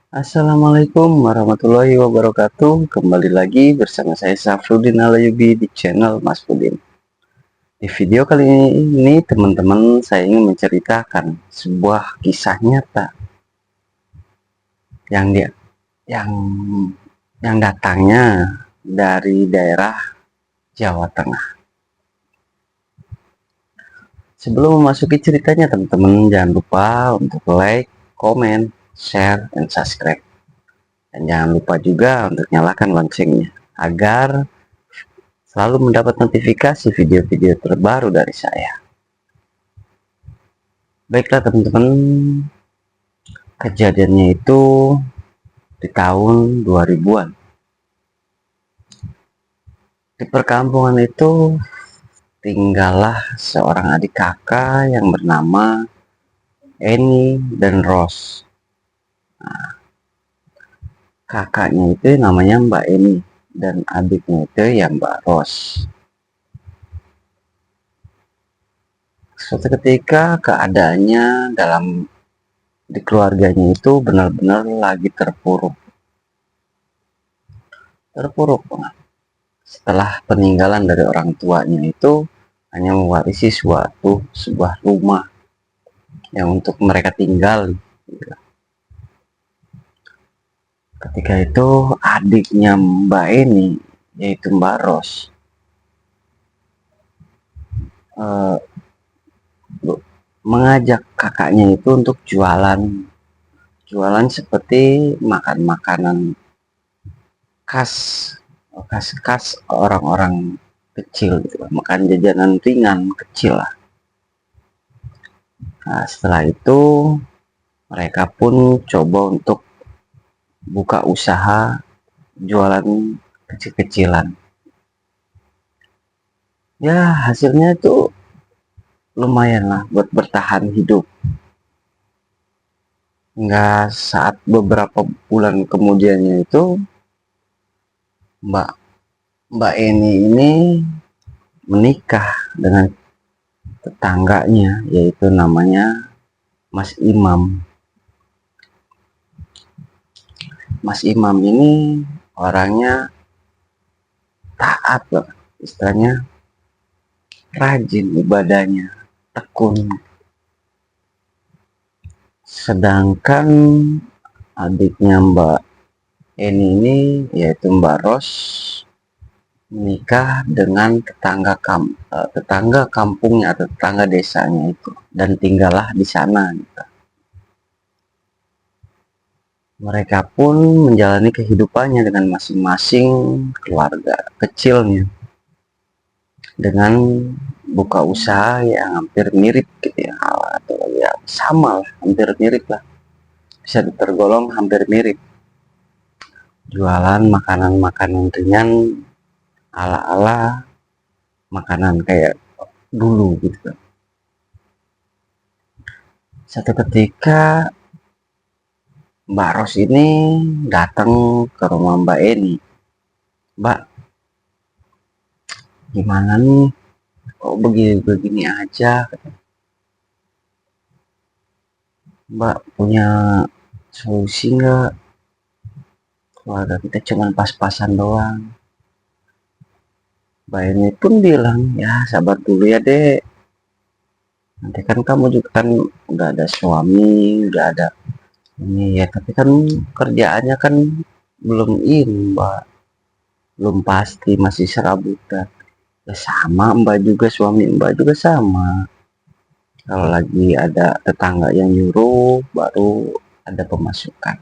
Assalamualaikum warahmatullahi wabarakatuh. Kembali lagi bersama saya Safruddin Alayubi di channel Mas Pudin. Di video kali ini teman-teman, saya ingin menceritakan sebuah kisah nyata yang dia yang datangnya dari daerah Jawa Tengah. Sebelum memasuki ceritanya, teman-teman jangan lupa untuk like, komen, share, dan subscribe. Dan jangan lupa juga untuk nyalakan loncengnya agar selalu mendapat notifikasi video-video terbaru dari saya. Baiklah teman-teman, kejadiannya itu di tahun 2000-an. Di perkampungan itu tinggallah seorang adik kakak yang bernama Eni dan Ros. Nah, kakaknya itu namanya Mbak Eni dan adiknya itu ya Mbak Ros. Suatu ketika keadaannya di keluarganya itu benar-benar lagi terpuruk banget. Setelah peninggalan dari orang tuanya itu hanya mewarisi sebuah rumah yang untuk mereka tinggal. Ketika itu adiknya Mbak Eni, yaitu Mbak Ros, eh, mengajak kakaknya itu untuk jualan seperti makan makanan khas khas orang-orang kecil gitu, makan jajanan ringan kecil lah. Nah, setelah itu mereka pun coba untuk buka usaha jualan kecil-kecilan. Ya, hasilnya itu lumayan lah buat bertahan hidup. Hingga saat beberapa bulan kemudiannya itu Mbak Mbak Eni ini menikah dengan tetangganya, yaitu namanya Mas Imam. Mas Imam ini orangnya taat loh, istilahnya rajin ibadahnya, tekun. Sedangkan adiknya Mbak Eni ini yaitu Mbak Ros menikah dengan tetangga kampungnya atau tetangga desanya itu, dan tinggallah di sana gitu. Mereka pun menjalani kehidupannya dengan masing-masing keluarga kecilnya dengan buka usaha yang hampir mirip gitu ya, atau ya sama lah, hampir mirip lah, bisa tergolong hampir mirip. Jualan makanan-makanan ringan ala-ala makanan kayak dulu gitu. Satu ketika Mbak Ros ini datang ke rumah Mbak Eni. Mbak, gimana nih? Kok begini-begini aja? Mbak punya solusi nggak? Keluarga kita cuma pas-pasan doang. Mbak Eni pun bilang, ya sabar dulu ya dek. Nanti kan kamu juga kan udah ada suami, udah ada ini ya. Tapi kan kerjaannya kan belum ini Mbak. Belum pasti, masih serabutan. Ya sama Mbak juga, suami Mbak juga sama. Kalau lagi ada tetangga yang nyuruh, baru ada pemasukan.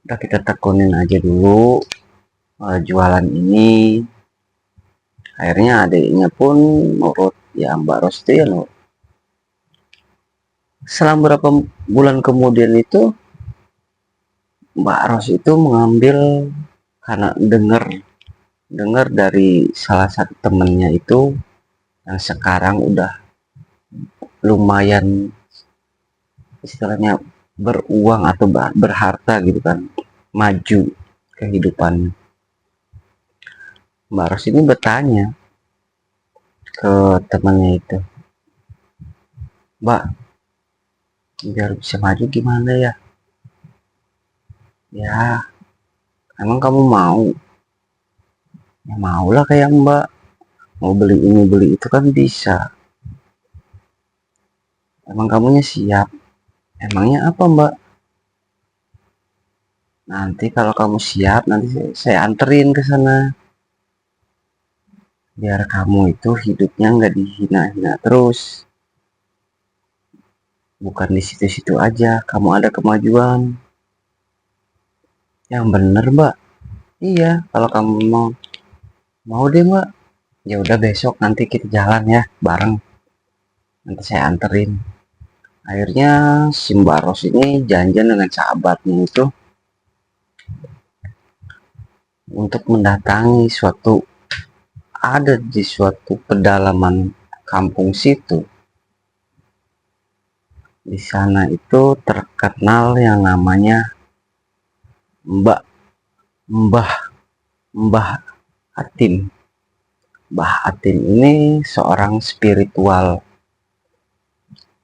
Udah kita tekunin aja dulu jualan ini. Akhirnya adiknya pun nurut, ya Mbak Ros itu ya nurut. Selang beberapa bulan kemudian itu Mbak Ros itu mengambil, karena dengar dari salah satu temennya itu yang sekarang udah lumayan istilahnya beruang atau berharta gitu kan, maju kehidupannya. Mbak Ros ini bertanya ke temannya itu, Mbak, biar bisa maju gimana ya? Ya, emang kamu mau? Ya maulah kayak Mbak. Mau beli ini beli itu kan bisa. Emang kamunya siap? Emangnya apa Mbak? Nanti kalau kamu siap, nanti saya anterin ke sana. Biar kamu itu hidupnya nggak dihina-hina terus. Bukan di situ-situ aja, kamu ada kemajuan. Yang bener Mbak. Iya, kalau kamu mau deh Mbak. Ya udah besok nanti kita jalan ya bareng. Nanti saya anterin. Akhirnya si Mbak Ros ini janjian dengan sahabatnya itu untuk mendatangi suatu pedalaman kampung situ. Di sana itu terkenal yang namanya Mbak Mbah Mbah Atim. Mbah Atim ini seorang spiritual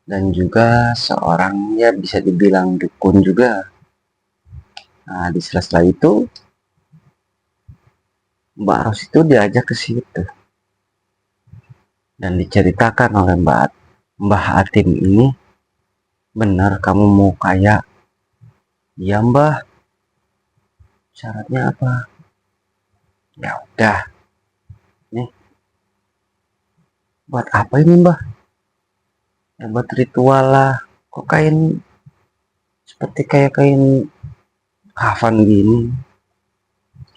dan juga seorang ya bisa dibilang dukun juga. Nah, di sela-sela itu Mbak Ros itu diajak ke situ dan diceritakan oleh Mbah Atim ini, benar kamu mau kaya? Iya Mbah, syaratnya apa? Ya udah, nih buat apa ini Mbah? Ya buat ritual lah. Kok seperti kayak kain kafan gini?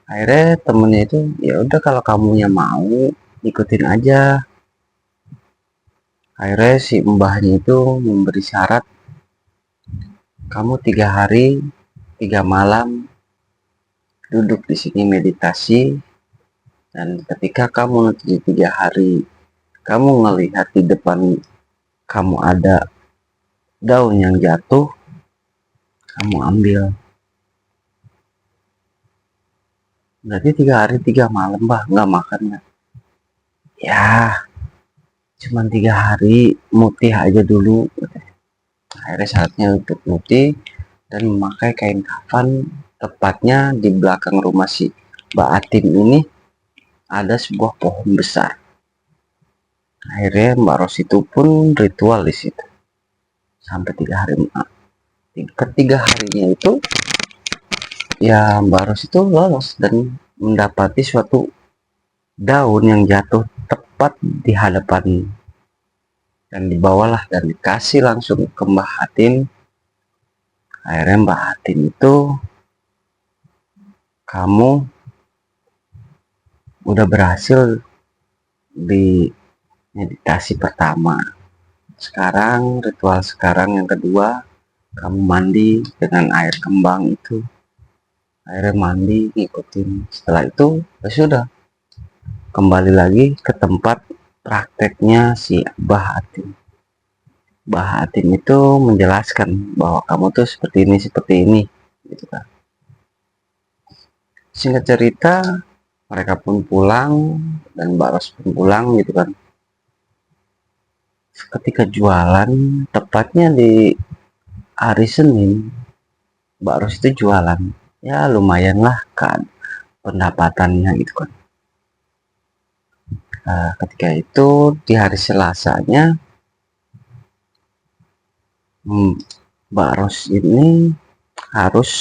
Akhirnya temennya itu ya udah kalau kamunya mau ikutin aja. Akhirnya si mbahnya itu memberi syarat, kamu 3 hari 3 malam duduk di sini meditasi, dan ketika kamu nanti di 3 hari kamu ngelihat di depan kamu ada daun yang jatuh, kamu ambil. Berarti 3 hari 3 malam Mbah nggak makan ya? Ya, cuman 3 hari mutih aja dulu. Akhirnya syaratnya untuk mutih dan memakai kain kafan. Tepatnya di belakang rumah si Mbak Atin ini ada sebuah pohon besar. Akhirnya Mbak Ros itu pun ritual di situ sampai 3 hari. Ketiga harinya itu ya Mbak Ros itu lolos dan mendapati suatu daun yang jatuh tepat di hadapan, dan dibawalah dan dikasih langsung ke Mbak Atin. Akhirnya Mbak Atin itu, kamu udah berhasil di meditasi pertama. Sekarang ritual sekarang yang kedua, kamu mandi dengan air kembang itu. Akhirnya mandi ngikutin. Setelah itu ya sudah kembali lagi ke tempat prakteknya si Mbah Atin. Mbah Atin itu menjelaskan bahwa kamu tuh seperti ini gitu kan. Singkat cerita, mereka pun pulang dan Mbak Ros pun pulang gitu kan. Ketika jualan, tepatnya di hari Senin, Mbak Ros itu jualan. Ya lumayan lah kan pendapatannya gitu kan. Ketika itu di hari Selasanya, Mbak Ros ini harus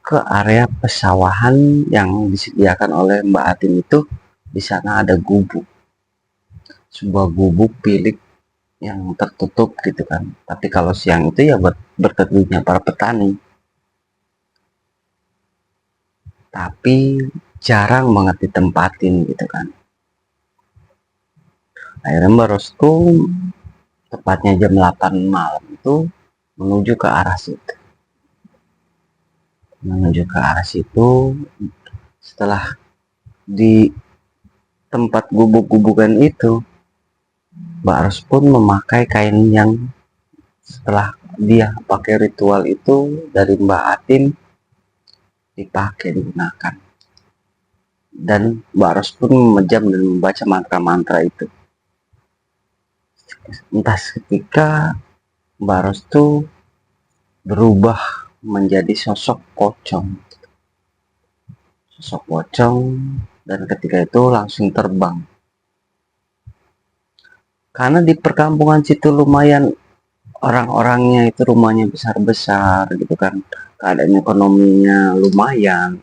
ke area pesawahan yang disediakan oleh Mbak Atin itu. Di sana ada gubuk, sebuah gubuk bilik yang tertutup gitu kan. Tapi kalau siang itu ya buat berteduhnya para petani. Tapi jarang banget ditempatin gitu kan. Akhirnya Mbak Ros tuh tepatnya jam 8 malam itu menuju ke arah situ. Menuju ke arah situ, setelah di tempat gubuk-gubukan itu, Mbak Ros pun memakai kain yang setelah dia pakai ritual itu dari Mbak Atin dipakai, digunakan. Dan Mbak Ros pun memejam dan membaca mantra-mantra itu. Entah seketika Mbak Ros tuh berubah menjadi sosok pocong. Sosok pocong, dan ketika itu langsung terbang. Karena di perkampungan situ lumayan orang-orangnya itu rumahnya besar-besar gitu kan. Keadaan ekonominya lumayan.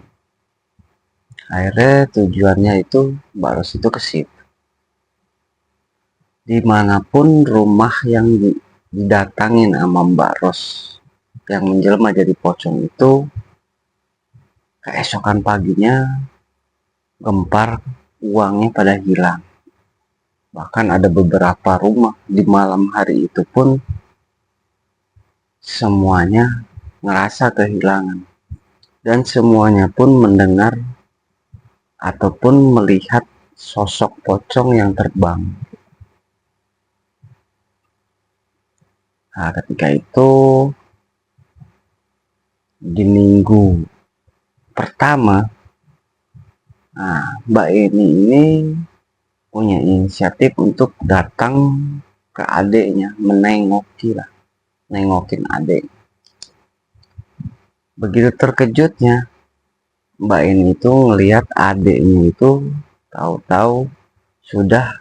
Akhirnya tujuannya itu Mbak Ros itu ke situ. Dimanapun rumah yang didatangin sama Mbak Ros yang menjelma jadi pocong itu, keesokan paginya gempar uangnya pada hilang. Bahkan ada beberapa rumah di malam hari itu pun semuanya ngerasa kehilangan, dan semuanya pun mendengar ataupun melihat sosok pocong yang terbang. Nah, ketika itu di minggu pertama, Mbak Eni ini punya inisiatif untuk datang ke adiknya, nengokin adik. Begitu terkejutnya Mbak Eni itu ngelihat adiknya itu tahu-tahu sudah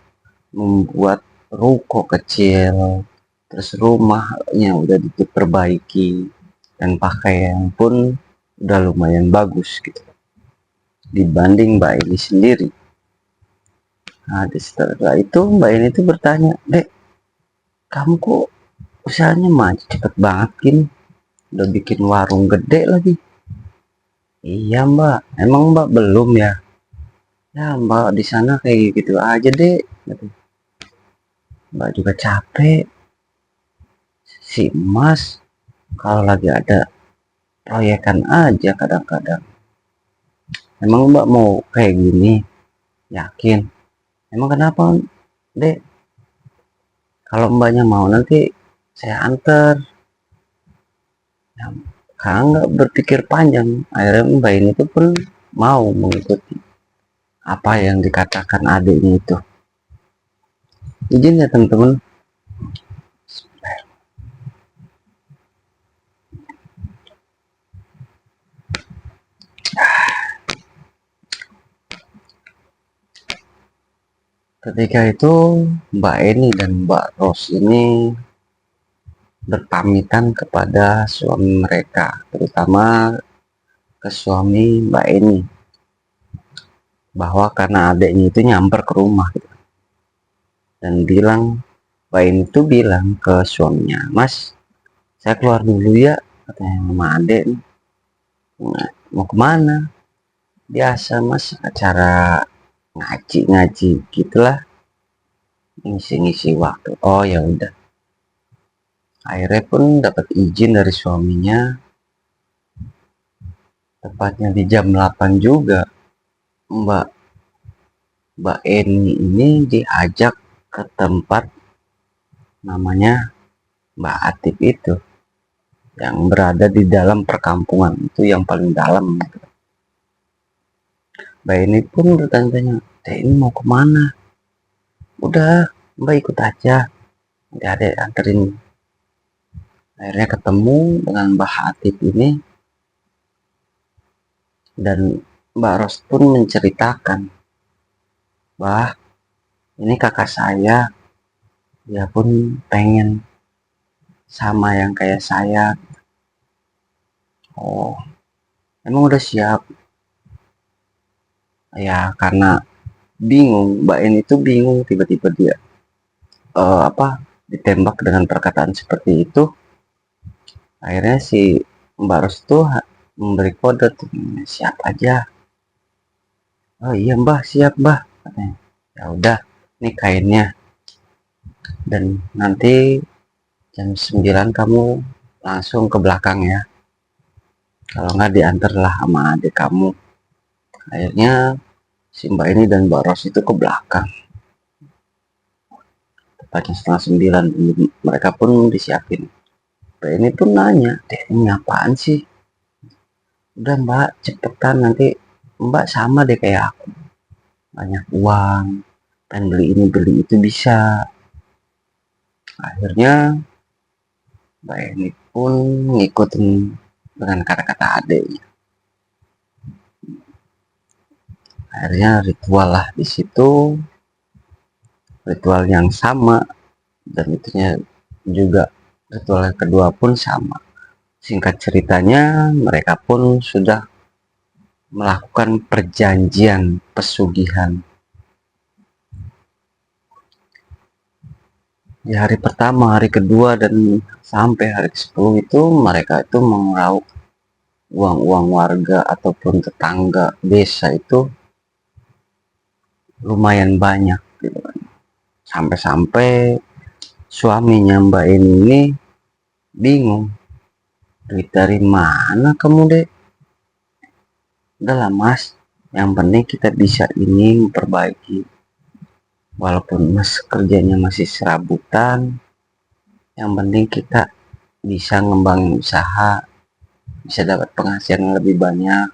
membuat ruko kecil, terus rumahnya udah diperbaiki, dan pakaian pun udah lumayan bagus gitu dibanding Mbak Eni sendiri. Nah, setelah itu Mbak Eni itu bertanya, "Dek, kamu kok usahanya maju cepet banget gini? Udah bikin warung gede lagi." "Iya Mbak, emang Mbak belum ya?" "Ya Mbak, di sana kayak gitu aja deh. Mbak juga capek. Si Mas kalau lagi ada proyekan aja kadang-kadang. Emang Mbak mau kayak gini? Yakin? Emang kenapa Dek? Kalau Mbaknya mau nanti saya anter." Ya, karena nggak berpikir panjang, akhirnya Mbak ini tuh pun mau mengikuti apa yang dikatakan adiknya itu. Izin ya teman-teman. Ketika itu Mbak Eni dan Mbak Ros ini berpamitan kepada suami mereka, terutama ke suami Mbak Eni, bahwa karena adiknya itu nyamper ke rumah gitu, dan Mbak Eni itu bilang ke suaminya, "Mas, saya keluar dulu ya," katanya sama adek. "Nah, mau kemana?" "Biasa Mas, acara ngaji gitulah, ngisi-ngisi waktu." "Oh ya udah." Akhirnya pun dapat izin dari suaminya, tepatnya di jam 8 juga Mbak Mbak Eni ini diajak ke tempat namanya Mbak Atip itu, yang berada di dalam perkampungan itu, yang paling dalam. Mbak Eni pun bertanya, "Teh ini mau kemana?" "Udah Mbak ikut aja, udah ada anterin." Akhirnya ketemu dengan Mbak Atip ini, dan Mbak Ros pun menceritakan, "Bah, ini kakak saya, dia pun pengen sama yang kayak saya." "Oh, emang udah siap?" Ya karena bingung, Mbak N itu bingung, tiba-tiba dia ditembak dengan perkataan seperti itu. Akhirnya si Mbak Ros tuh memberi kode tuh, "Siap aja." "Oh iya Mbah, siap Mbah," katanya. "Ya udah, nih kainnya, dan nanti jam 9 kamu langsung ke belakang ya, kalau nggak diantarlah sama adik kamu." Akhirnya si Mbak ini dan Mbak Ros itu ke belakang, tepatnya setengah 9. Mereka pun disiapin. Mbak ini pun nanya, "Deh, ini apaan sih?" "Udah Mbak, cepetan, nanti Mbak sama deh kayak aku, banyak uang, dan beli ini beli itu bisa." Akhirnya Mbak ini pun ngikutin dengan kata-kata adiknya. Akhirnya ritual lah di situ, ritual yang sama, dan itunya juga ritual yang kedua pun sama. Singkat ceritanya, mereka pun sudah melakukan perjanjian pesugihan. Di hari pertama, hari kedua, dan sampai hari ke-10 itu mereka itu meraup uang-uang warga ataupun tetangga desa itu lumayan banyak gitu kan. Sampai-sampai suaminya Mbak ini bingung, duit dari mana kamu dek? Udahlah mas, yang penting kita bisa ini memperbaiki, walaupun mas kerjanya masih serabutan, yang penting kita bisa ngembangin usaha, bisa dapat penghasilan yang lebih banyak.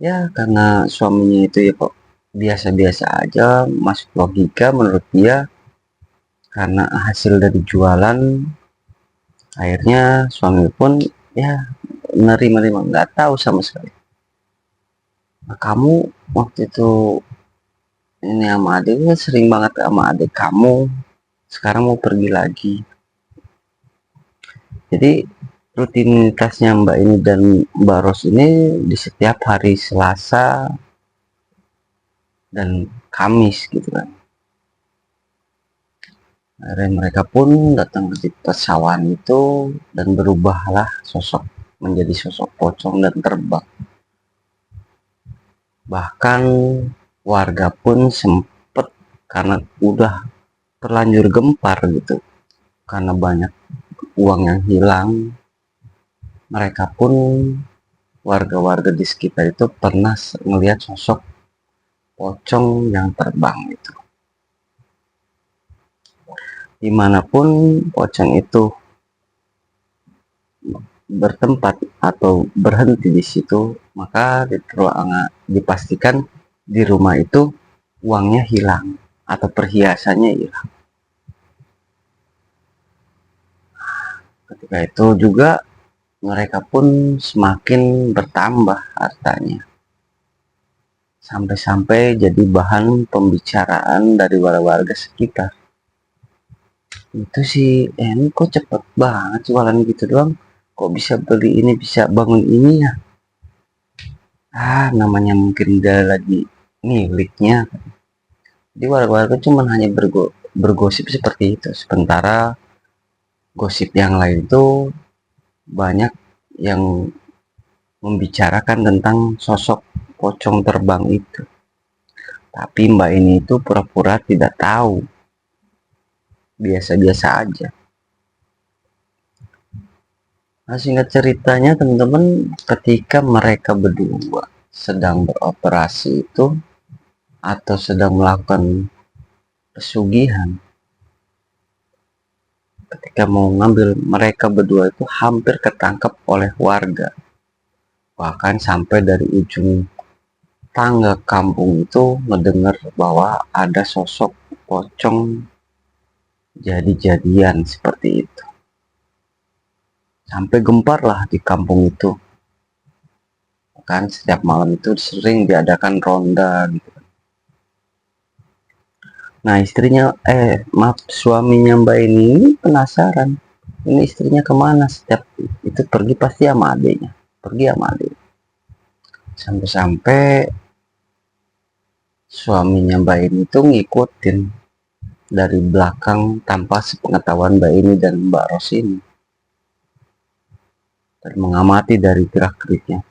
Ya karena suaminya itu ya kok biasa-biasa aja, masuk logika menurut dia, karena hasil dari jualan. Akhirnya suami pun ya menerima, nggak tahu sama sekali. Nah, kamu waktu itu ini sama adiknya sering banget sama adik kamu, sekarang mau pergi lagi. Jadi rutinitasnya Mbak ini dan Mbak Ros ini di setiap hari Selasa dan Kamis gitu kan. Akhirnya mereka pun datang ke pesawahan itu dan berubahlah sosok menjadi sosok pocong dan terbang. Bahkan warga pun sempet, karena udah terlanjur gempar gitu, karena banyak uang yang hilang, mereka pun warga-warga di sekitar itu pernah melihat sosok pocong yang terbang itu. Dimanapun pocong itu bertempat atau berhenti di situ, maka dipastikan di rumah itu uangnya hilang atau perhiasannya hilang. Ketika itu juga mereka pun semakin bertambah hartanya, sampai-sampai jadi bahan pembicaraan dari warga sekitar. Itu sih, ini kok cepet banget jualan gitu doang, kok bisa beli ini, bisa bangun ini ya. Namanya mungkin dia lagi miliknya. Jadi warga-warga cuma hanya bergosip seperti itu. Sementara gosip yang lain itu banyak yang membicarakan tentang sosok pocong terbang itu. Tapi Mbak ini itu pura-pura tidak tahu, biasa-biasa aja. Nah, singkat ceritanya teman-teman, ketika mereka berdua sedang beroperasi itu atau sedang melakukan pesugihan, ketika mau ngambil, mereka berdua itu hampir ketangkap oleh warga. Bahkan sampai dari ujung tangga kampung itu mendengar bahwa ada sosok pocong jadi-jadian seperti itu. Sampai gempar lah di kampung itu. Kan setiap malam itu sering diadakan ronda gitu. Nah suaminya Mbak ini penasaran, ini istrinya kemana, setiap itu pergi pasti sama adiknya, sampai-sampai suaminya Mbak ini tuh ngikutin dari belakang tanpa sepengetahuan Mbak ini dan Mbak Ros ini, dan mengamati dari gerak-geriknya.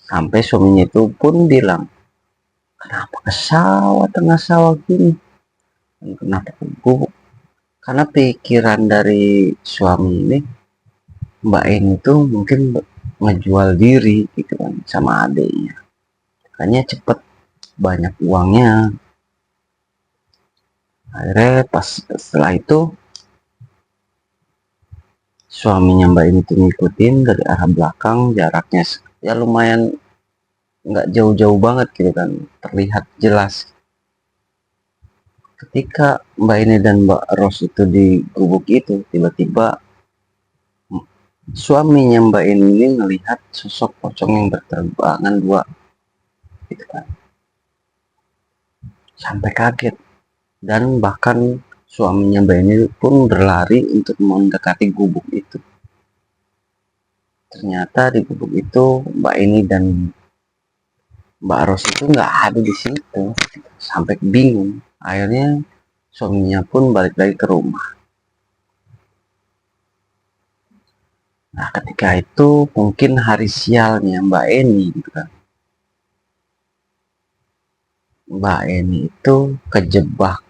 Sampai suaminya itu pun bilang, kenapa ke sawah, tengah sawah gini, kenapa gubuk? Karena pikiran dari suami ini, Mbak ini tuh mungkin ngejual diri gitu kan sama adiknya, makanya cepet banyak uangnya. Akhirnya pas setelah itu suaminya Mbak ini tuh ngikutin dari arah belakang, jaraknya ya lumayan nggak jauh-jauh banget gitu kan, terlihat jelas. Ketika Mbak ini dan Mbak Ros itu di gubuk itu, tiba-tiba Suaminya Mbak ini melihat sosok pocong yang berterbangan dua, gitu kan, sampai kaget. Dan bahkan suaminya Mbak ini pun berlari untuk mendekati gubuk itu. Ternyata di gubuk itu Mbak ini dan Mbak Ros itu nggak ada di situ, sampai bingung. Akhirnya suaminya pun balik lagi ke rumah. Nah, ketika itu mungkin hari sialnya Mbak Eni gitu kan. Mbak Eni itu kejebak,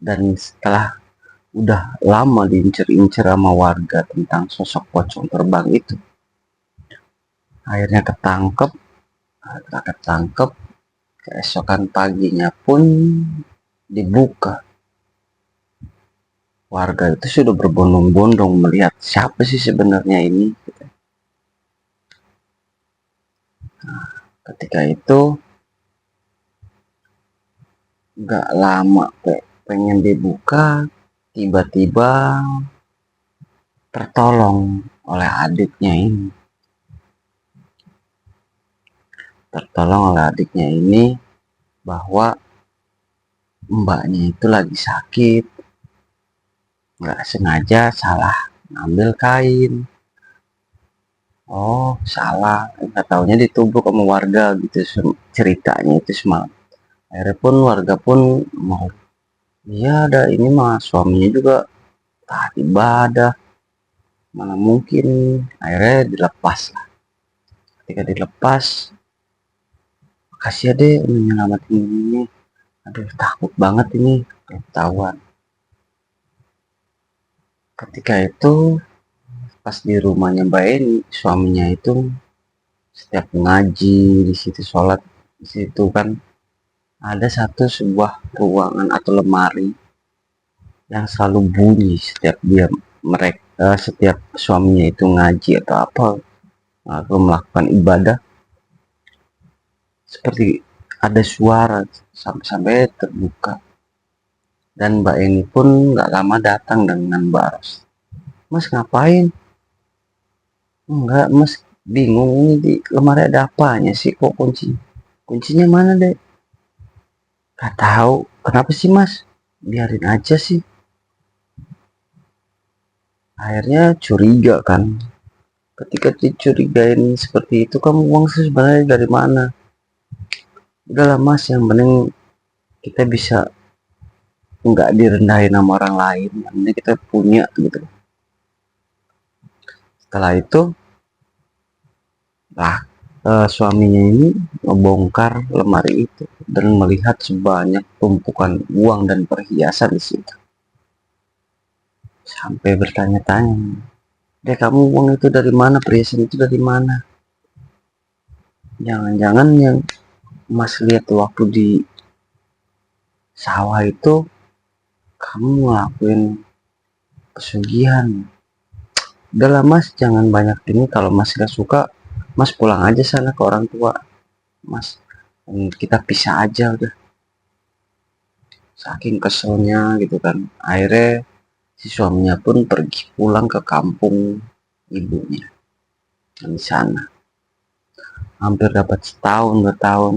dan setelah udah lama diincer-incer sama warga tentang sosok pocong terbang itu, akhirnya ketangkep. Setelah ketangkep, keesokan paginya pun dibuka. Warga itu sudah berbondong-bondong melihat siapa sih sebenarnya ini. Ketika itu nggak lama pengen dibuka, tiba-tiba tertolong oleh adiknya ini. Tertolong oleh adiknya ini bahwa mbaknya itu lagi sakit, nggak sengaja salah ngambil kain. Oh, salah, nggak taunya ditubruk sama warga gitu ceritanya itu semalam. Akhirnya pun warga pun mau, iya ada ini mah suaminya juga taat ibadah, mana mungkin. Akhirnya dilepas lah. Ketika dilepas, makasih ya deh udah nyelamatin ini. Aduh takut banget ini ketahuan. Ketika itu pas di rumahnya Mbak Eni, suaminya itu setiap ngaji di situ, sholat di situ kan, ada sebuah ruangan atau lemari yang selalu bunyi setiap setiap suaminya itu ngaji atau apa, atau melakukan ibadah, seperti ada suara sampai-sampai terbuka. Dan Mbak Eni pun nggak lama datang dengan Baros. Mas ngapain? Enggak mas, bingung ini di lemari ada apanya sih, kok kuncinya mana deh? Gak tahu. Kenapa sih mas? Biarin aja sih. Akhirnya curiga kan. Ketika dicurigain seperti itu, kamu uang sih sebenarnya dari mana? Udahlah mas, yang penting kita bisa nggak direndahin sama orang lain. Yang penting kita punya gitu. Setelah itu, lah suaminya ini membongkar lemari itu dan melihat sebanyak tumpukan uang dan perhiasan di situ. Sampai bertanya-tanya, deh kamu uang itu dari mana, perhiasan itu dari mana? Jangan-jangan yang Mas lihat waktu di sawah itu kamu ngelakuin pesugihan. Udahlah mas, jangan banyak ini, kalau mas gak suka, mas pulang aja sana ke orang tua mas, kita pisah aja udah. Saking keselnya gitu kan, akhirnya si suaminya pun pergi pulang ke kampung ibunya di sana. Hampir dapat setahun 2 tahun.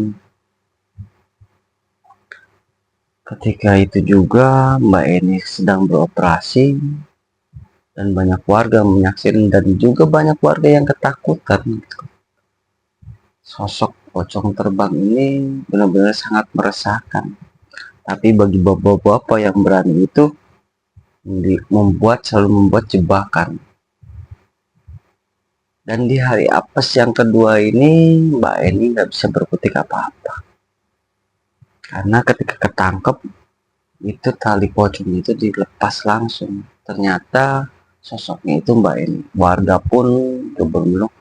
Ketika itu juga Mbak Eni sedang beroperasi dan banyak warga menyaksikan, dan juga banyak warga yang ketakutan. Sosok pocong terbang ini benar-benar sangat meresahkan. Tapi bagi bapak-bapak yang berani itu selalu membuat jebakan. Dan di hari apes yang kedua ini Mbak Eni nggak bisa berkutik apa-apa. Karena ketika ketangkep itu tali pocong itu dilepas langsung. Ternyata sosoknya itu Mbak Eni. Warga pun berbelok,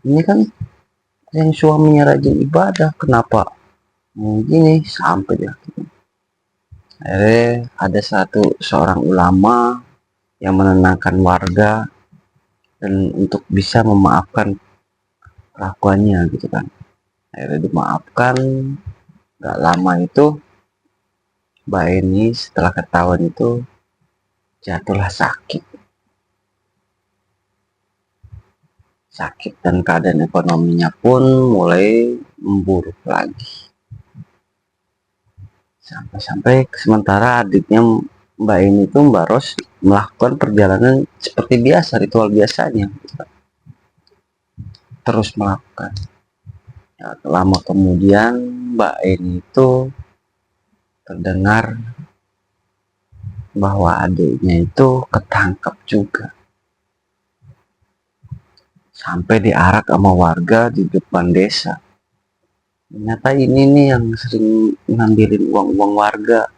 ini kan yang suaminya rajin ibadah, kenapa gini sampai dia. Akhirnya ada seorang ulama yang menenangkan warga dan untuk bisa memaafkan kelakuannya gitu kan. Akhirnya dimaafkan. Gak lama itu Mbak Eni setelah ketahuan itu jatuhlah sakit. sakit dan keadaan ekonominya pun mulai memburuk lagi. Sampai-sampai sementara adiknya Mbak ini tuh Mbak Ros melakukan perjalanan seperti biasa, ritual biasanya, terus melakukan. Ya, lama kemudian Mbak ini itu terdengar bahwa adiknya itu ketangkap juga, sampai diarak sama warga di depan desa. Ternyata ini nih yang sering ngambilin uang-uang warga.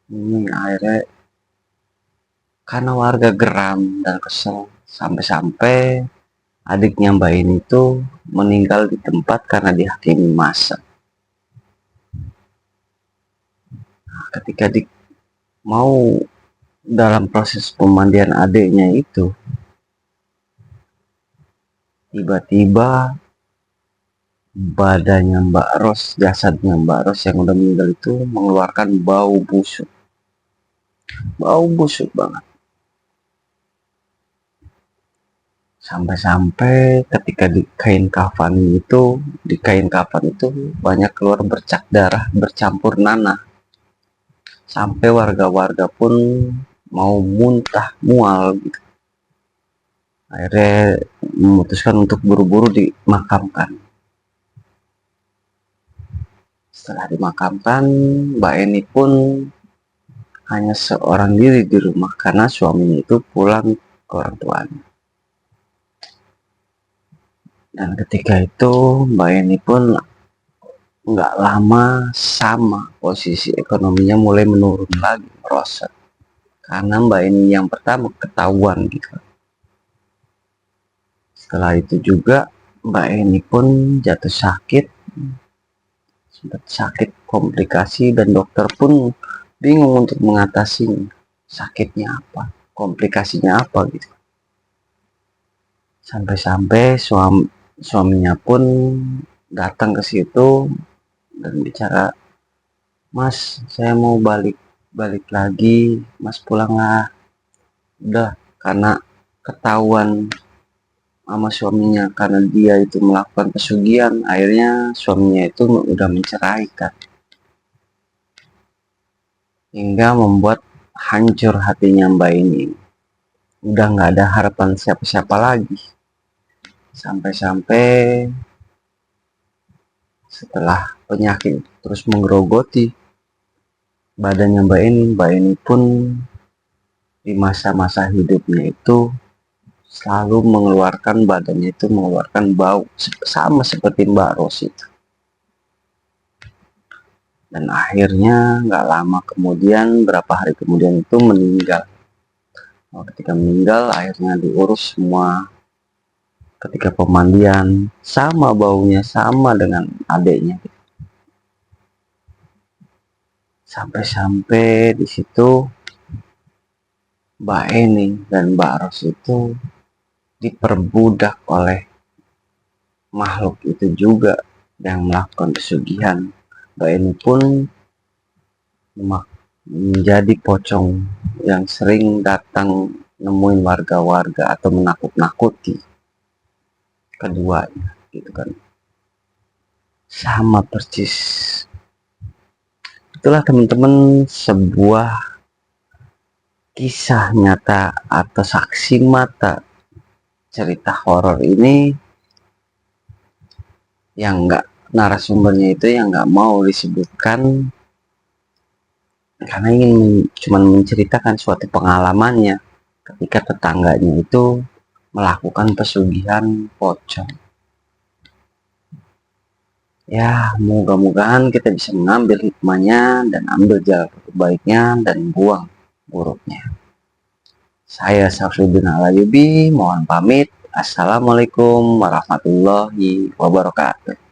Ini akhirnya karena warga geram dan kesel, sampai-sampai adiknya Mbak ini tuh meninggal di tempat karena dihakimi massa. Nah, ketika mau dalam proses pemandian adiknya itu, tiba-tiba badannya Mbak Ros, jasadnya Mbak Ros yang udah meninggal itu mengeluarkan bau busuk banget. Sampai-sampai ketika di kain kafan itu banyak keluar bercak darah bercampur nanah. Sampai warga-warga pun mau muntah mual gitu. Akhirnya memutuskan untuk buru-buru dimakamkan. Setelah dimakamkan, Mbak Eni pun hanya seorang diri di rumah karena suaminya itu pulang ke orang tuanya. Dan ketika itu Mbak Eni pun nggak lama sama posisi ekonominya mulai menurun lagi, merosot. Karena Mbak Eni yang pertama ketahuan gitu. Setelah itu juga Mbak Eni pun jatuh sakit, sempat sakit komplikasi, dan dokter pun bingung untuk mengatasi sakitnya apa, komplikasinya apa gitu. Sampai-sampai suaminya pun datang ke situ dan bicara, "Mas, saya mau balik lagi, Mas pulanglah." Udah, karena ketahuan sama suaminya karena dia itu melakukan pesugihan, akhirnya suaminya itu udah menceraikan, hingga membuat hancur hatinya Mbak ini. Udah nggak ada harapan siapa-siapa lagi. Sampai-sampai setelah penyakit terus menggerogoti badannya Mbak ini pun di masa-masa hidupnya itu selalu badannya itu mengeluarkan bau sama seperti Mbak Ros itu. Dan akhirnya nggak lama kemudian, berapa hari kemudian itu meninggal. Nah, ketika meninggal akhirnya diurus semua. Ketika pemandian sama baunya, sama dengan adiknya. Sampai-sampai di situ Mbak Eni dan Mbak Ros itu diperbudak oleh makhluk itu juga yang melakukan pesugihan. Mbak Eni pun menjadi pocong yang sering datang nemuin warga-warga atau menakut-nakuti keduanya gitu kan. Sama persis. Itulah teman-teman sebuah kisah nyata atau saksi mata cerita horor ini yang narasumbernya itu yang nggak mau disebutkan karena ingin cuman menceritakan suatu pengalamannya ketika tetangganya itu melakukan pesugihan pocong. Ya, moga-mogahan kita bisa mengambil hikmahnya dan ambil jalan baiknya dan buang buruknya. Saya Syafruddin Alayubi, mohon pamit. Assalamualaikum warahmatullahi wabarakatuh.